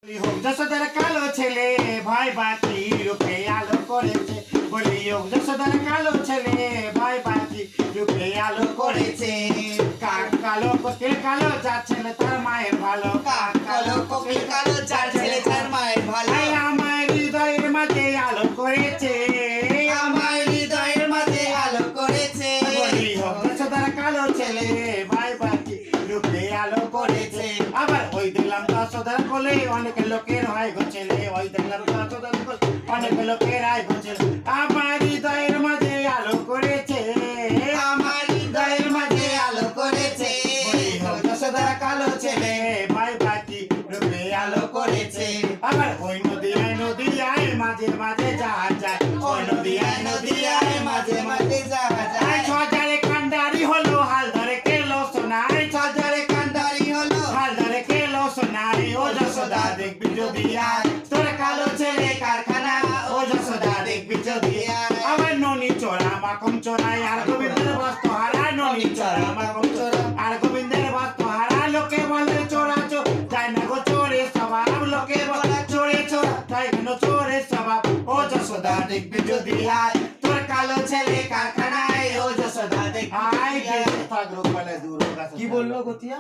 যশোদার কালো ছেলে ভাই বাকি রূপে আলো করেছে, বলি ও যশোদার কালো ছেলে ভাই বাকি রূপে আলো করেছে। কাক কালো কোকিল কালো যার ছেলে তার মায়ের ভালো, কাক কালো কোকিল কালো যার ছেলে তার মায়ের ভালো। এই আমার হৃদয়ের মাঝে আলো করেছে, আমার হৃদয়ের মাঝে আলো করেছে। বলি হোক যশোদার কালো ছেলে ভাই বাকি রূপে আলো করেছে। আবার ওই দেখলাম যশোদার কোলে অনেক লোকের হয় গো ছেলে, ওই দেখলাম যশোদার কোলে অনেক লোকের হয় গো ছেলে। আমার হৃদয়ের মাঝে আলো করেছে, আমার হৃদয়ের মাঝে আলো করেছে। বলি হোক যশোদার কালো ছেলে ভাই বাকি রূপে আলো করেছে। আবার ওই নদীয়ায় মাঝে মাঝে জাহাজ যায়, ওই নদীয়ায় মাঝে মাঝে জাহাজ আয় সজারে কান্ডারি হলো হাল ধরে কেলো সোনাই, সজারে কান্ডারি হলো হাল ধরে কেলো সোনাই। ও যশোদা দেখবি যদি আয় তোর কালো ছেলে কারখানা, ও যশোদা দেখবি যদি আয়। আবার ননি চোরা মাখন চোরাই আর গোবিন্দের বস্ত্র হারা, ননি চোরা মাখন চোরা আর গোবিন্দের বস্ত্র হারা। লোকে বলে চোরা চোর যায় না গো চোরে স্বভাব, লোকে বলে চোরে চোর তাই কেন চোরে স্বভাব। ও যশোদা দেখবি যদি আয় তোর কালো ছেলে কারখানায়, ও যশোদা দেখবি আয়। থাক রোগ পালে দূর হোক। কি বললো গতিয়া?